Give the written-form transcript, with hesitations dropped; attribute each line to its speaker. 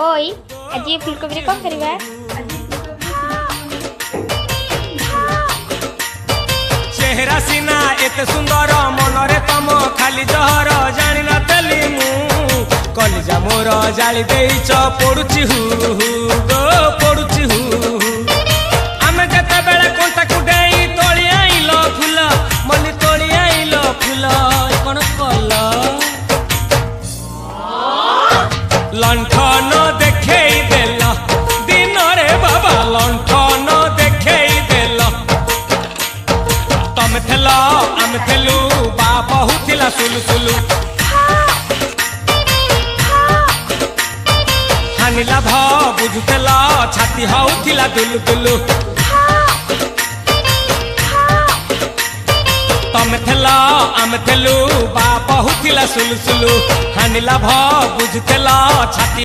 Speaker 1: ओई आज ये फुलकोबी कौन करवा
Speaker 2: चेहरा सीना एते सुंदर मनरे तम खाली जहर जानी नथली मु कलिजा मोर जाली देइच पड़ुची हु गो पड़ुची हु आमे जते बेले कोंटा कुडेई तोली आइलो फूल मनी तोली आइलो फूल कोन कल लंठन देखेई देला दिन रे बाबा लंठन देखेई देला तमे थेला आमे थेलु बाबा हुथिला सुलु सुलु हानिला भ बुझुतेला छाती हउथिला दुलु दुलु तमे थेला आमे थेलु बाबा हुथिला सुलु सुलु हानिला भ बुझुतेला छाती